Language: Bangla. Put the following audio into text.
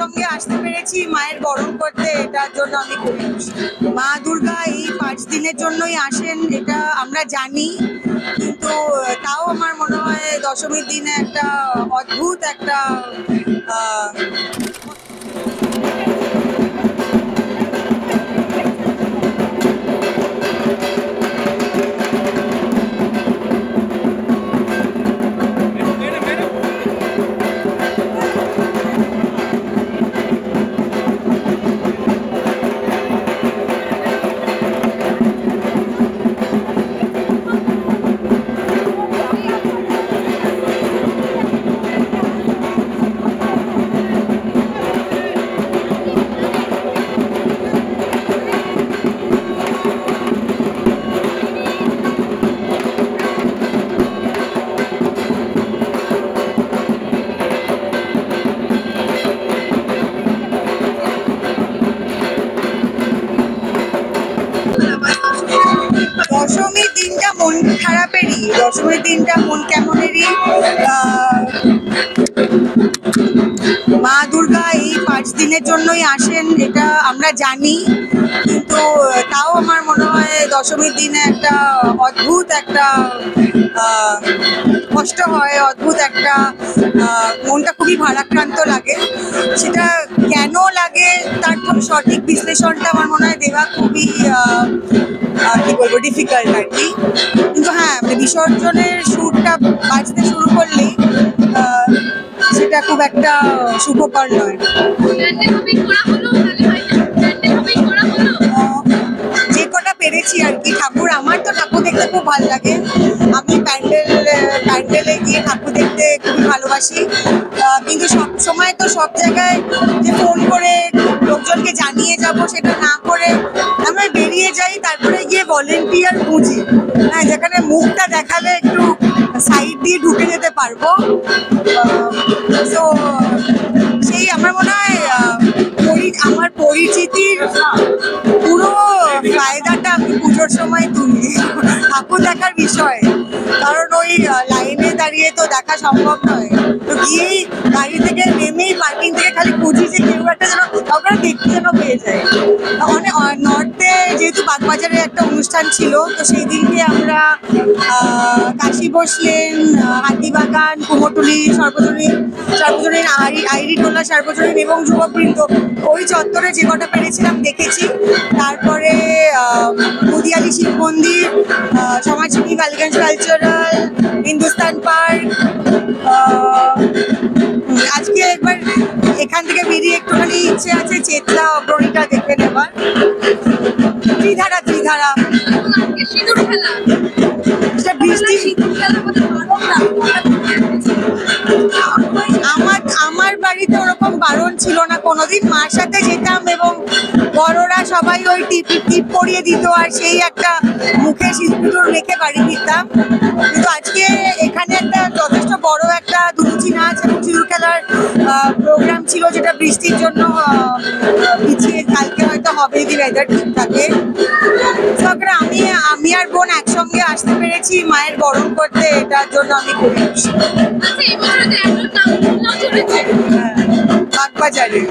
একসঙ্গে আসতে পেরেছি মায়ের বরণ করতে, এটার জন্য আমি খুবই খুশি। মা দুর্গা এই 5 দিনের জন্যই আসেন এটা আমরা জানি, কিন্তু তাও আমার মনে হয় দশমীর দিনে একটা অদ্ভুত একটা দশমীর দিনটা মন খারাপেরই, দশমীর দিনটা মন কেমনেরই। মা দুর্গা এই 5 দিনের জন্যই আসেন এটা আমরা জানি, কিন্তু তাও আমার মনে হয় দশমীর দিনে একটা অদ্ভুত একটা কষ্ট হয়, অদ্ভুত একটা মনটা খুবই ভারাক্রান্ত লাগে। সেটা কেন লাগে তার খুব সঠিক বিশ্লেষণটা আমার মনে হয় দেওয়া খুবই কি বলবো ডিফিকাল্ট আর কি। কিন্তু হ্যাঁ, মানে বিসর্জনের সুরটা বাজতে শুরু করলেই সেটা খুব একটা শুভকর নয়। যে কটা পেরেছি আর কি ঠাকুর, আমার তো ঠাকুর দেখতে খুব ভালো লাগে। আমি প্যান্ডেলে গিয়ে ঠাকুর দেখতে খুবই ভালোবাসি, কিন্তু সব সময় তো সব জায়গায় যে ফোন করে লোকজনকে জানিয়ে যাব সেটা না করে আমরা বেরিয়ে যাই, তারপরে গিয়ে ভলেন্টিয়ার খুঁজি, হ্যাঁ, যেখানে মুখটা দেখালে একটু সাইড দিয়ে ঢুকে যেতে পারবো। তো সেই আমার মনে হয় আমার পরিচিতির পুরো ফায়দাটা আমি পুজোর সময় তুলি ঠাকুর দেখার বিষয়, কারণ ওই লাইনে দাঁড়িয়ে তো দেখা সম্ভব নয়। তো গিয়েই গাড়ি থেকে নেমেই পার্কিং থেকে খালি খুঁজি যে কেউ একটা যেন কাউকে দেখতে যেন পেয়ে যায়। অনেক নর্থে যেহেতু বাগবাজারে একটা অনুষ্ঠান ছিল, তো সেই দিনকে আমরা কাশি বসলেন, হাতিবাগান, কুমোরটুলি, সর্বজনীন আইরিটোলা সার্বজনীন এবং যুবকবৃন্দ ওই চত্বরে যে কটা পেরেছিলাম দেখেছি। তারপরে মুদিয়ালি শিব মন্দির, সমাজসেবী বালিগঞ্জ কালচারাল, হিন্দুস্তান পার্ক। আজকে একবার এখান থেকে বেরিয়ে একটুখানি ইচ্ছে আছে চেতলা অগ্রণীটা দেখে নেবার। ত্রিধারা আমার বাড়িতে ওরকম বারণ ছিল না কোনোদিন, মার সাথে যেতাম এবং বড়রা সবাই ওই টিপ পরিয়ে দিত আর সেই একটা মুখে সিঁদুর রেখে বাড়ি ফিরতাম। কিন্তু আজকে এখানে একটা যথেষ্ট বড় একটা দুরুচি নাচ এবং সিঁদুর খেলার প্রোগ্রাম ছিল, যেটা বৃষ্টির জন্য পিছিয়ে কালকে হয়তো হবে যদি ওয়েদার ঠিক থাকে। আমি আর বোন একসঙ্গে আসতে পেরেছি মায়ের বরণ করতে, এটার জন্য আমি খুবই খুশি। বাগবাজারে।